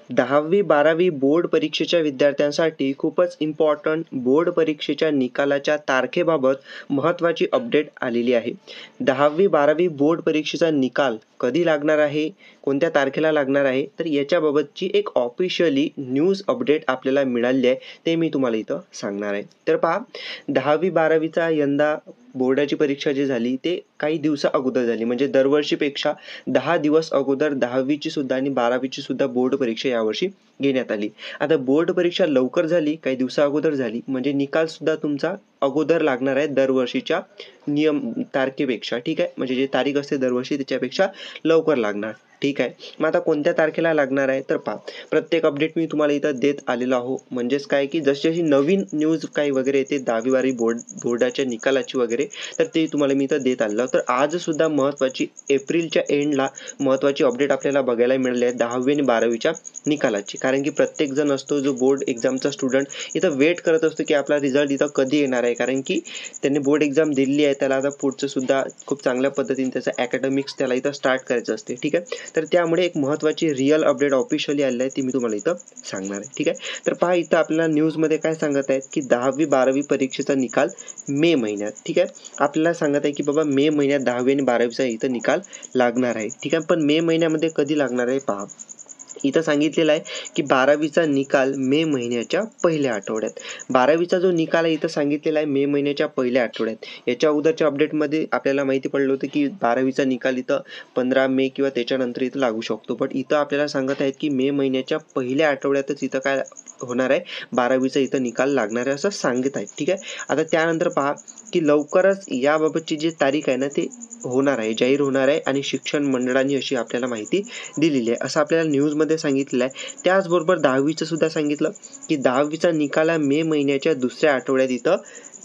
10वी 12वी बोर्ड परीक्षेच्या विद्यार्थ्यांसाठी खूपच इम्पॉर्टंट बोर्ड परीक्षेच्या निकालाच्या तारखेबाबत महत्त्वाची अपडेट आलेली आहे. 10वी 12वी बोर्ड परीक्षेचा निकाल कधी लागणार आहे, कोणत्या तारखेला लागणार आहे, तर याच्याबाबतची एक ऑफिशियली न्यूज अपडेट आपल्याला मिळाली आहे, ते मी तुम्हाला इथं सांगणार आहे. तर पहा, 10वी 12वीचा यंदा बोर्डाची परीक्षा जी झाली ते काही दिवसा अगोदर झाली, म्हणजे दरवर्षीपेक्षा 10 दिवस अगोदर 10वीची सुद्धा आणि 12वीची सुद्धा बोर्ड परीक्षा यावर्षी घेण्यात आली. आता बोर्ड परीक्षा लवकर झाली, काही दिवसा अगोदर झाली, म्हणजे निकाल सुद्धा तुमचा अगोदर लागणार आहे दरवर्षीच्या नियम तारखेपेक्षा. ठीक आहे, म्हणजे जे तारीख असते दरवर्षी त्याच्यापेक्षा लवकर लागणार. ठीक आहे, मग आता कोणत्या तारखेला लागणार आहे तर पहा, प्रत्येक अपडेट मी तुम्हाला इथं देत आलेलो आहो. म्हणजेच काय की जशी जशी नवीन न्यूज काही वगैरे येते 10वी 12वी बोर्डाच्या निकालाची वगैरे, तर ते तुम्हाला मी इथं देत आलेलं. तर आज सुद्धा महत्त्वाची एप्रिलच्या एंडला महत्त्वाची अपडेट आपल्याला बघायला मिळाली आहे 10वी आणि 12वीच्या निकालाची. कारण की प्रत्येक जण असतो जो बोर्ड एक्झामचा स्टुडंट इथं वेट करत असतो की आपला रिझल्ट इथं कधी येणार आहे, कारण की त्यांनी बोर्ड एक्झाम दिलेली आहे, त्याला आता पुढचं सुद्धा खूप चांगल्या पद्धतीने त्याचं अकॅडमिक्स त्याला इथं स्टार्ट करायचं असते. ठीक आहे, तर त्यामुळे एक महत्त्वाची रिअल अपडेट ऑफिशियली आलेली आहे, ती मी तुम्हाला इथं सांगणार आहे. ठीक आहे, तर पहा इथं आपल्याला न्यूजमध्ये काय सांगत आहेत की 10वी 12वी परीक्षेचा निकाल मे महिन्यात. ठीक आहे, आपल्याला सांगत आहे की बाबा मे महिन्यात 10वी आणि 12वीचा इथं निकाल लागणार आहे. ठीक आहे, पण मे महिन्यामध्ये कधी लागणार आहे पहा, इथं सांगितलेलं आहे की 12वीचा निकाल मे महिन्याच्या पहिल्या आठवड्यात. 12वीचा जो निकाल आहे इथं सांगितलेला आहे मे महिन्याच्या पहिल्या आठवड्यात. याच्या अगोदरच्या अपडेटमध्ये आपल्याला माहिती पडलं होतं की 12वीचा निकाल इथं 15 मे किंवा त्याच्यानंतर इथं लागू शकतो, पण इथं आपल्याला सांगत आहेत की मे महिन्याच्या पहिल्या आठवड्यातच इथं काय होणार आहे, 12वीचा इथं निकाल लागणार आहे असं सांगत आहेत. ठीक आहे, आता त्यानंतर पहा की लवकरच याबाबतची जी तारीख आहे ना ते होणार आहे, जाहीर होणार आहे, आणि शिक्षण मंडळांनी अशी आपल्याला माहिती दिलेली आहे असं आपल्याला न्यूजमध्ये सांगितलेलं आहे. त्याचबरोबर 10वीचं सुद्धा सांगितलं की 10वीचा निकाल मे महिन्याच्या दुसऱ्या आठवड्यात इथं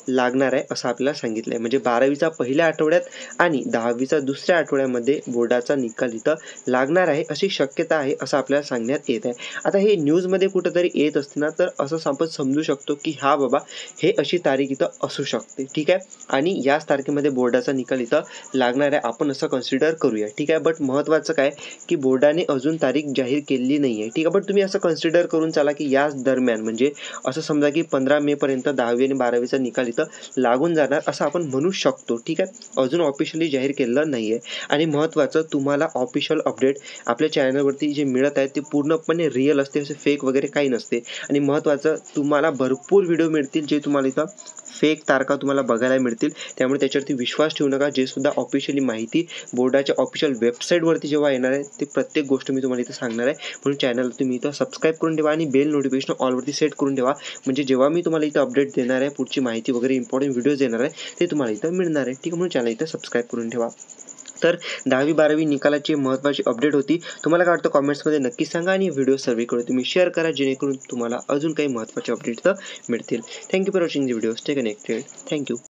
लागणार आहे असं आपल्याला सांगितलं आहे. म्हणजे 12वीचा पहिल्या आठवड्यात आणि 10वीचा दुसऱ्या आठवड्यामध्ये बोर्डाचा निकाल इथं लागणार आहे अशी शक्यता आहे असं आपल्याला सांगण्यात येत आहे. आता हे न्यूजमध्ये कुठंतरी येत असते ना, तर असं आपण समजू शकतो की हा बाबा हे अशी तारीख इथं असू शकते. ठीक आहे, आणि याच तारखेमध्ये बोर्डाचा निकाल इथं लागणार आहे आपण असं कन्सिडर करूया. ठीक आहे, बट महत्त्वाचं काय की बोर्डाने अजून तारीख जाहीर केलेली नाही आहे. ठीक आहे, बट तुम्ही असं कन्सिडर करून चाला की याच दरम्यान, म्हणजे असं समजा की 15 मे पर्यंत 10वी आणि 12वीचा निकाल इथं लागून जाणार असं आपण म्हणू शकतो. ठीक आहे, अजून ऑफिशियली जाहीर केलेलं नाही आहे. आणि महत्त्वाचं, तुम्हाला ऑफिशियल अपडेट आपल्या चॅनलवरती जे मिळत आहेत ते पूर्णपणे रिअल असते, असे फेक वगैरे काही नसते. आणि महत्त्वाचं, तुम्हाला भरपूर व्हिडिओ मिळतील जे तुम्हाला इथं फेक तारखा तुम्हाला बघायला मिळतील, त्यामुळे त्याच्यावरती विश्वास ठेवू नका. जे सुद्धा ऑफिशियली माहिती बोर्डाच्या ऑफिशियल वेबसाईटवरती जेव्हा येणार आहे ते प्रत्येक गोष्ट मी तुम्हाला इथं सांगणार आहे. म्हणून चॅनल तुम्ही इथं सबस्क्राईब करून ठेवा आणि बेल नोटिफिकेशन ऑलवरती सेट करून ठेवा, म्हणजे जेव्हा मी तुम्हाला इथं अपडेट देणार आहे, पुढची माहिती वगैरे इम्पॉर्टंट व्हिडिओज देणार आहे, ते तुम्हाला इथं मिळणार आहे. ठीक आहे, म्हणून चॅनल इथं सबस्क्राईब करून ठेवा. तर 10वी 12वी निकालाची महत्त्वाची अपडेट होती. तुम्हाला काय वाटतं कॉमेंट्समध्ये नक्की सांगा, आणि व्हिडिओ सर्वीकडे तुम्ही शेअर करा, जेणेकरून तुम्हाला अजून काही महत्त्वाचे अपडेट्स मिळतील. Thank you for watching the video. Stay connected. Thank you.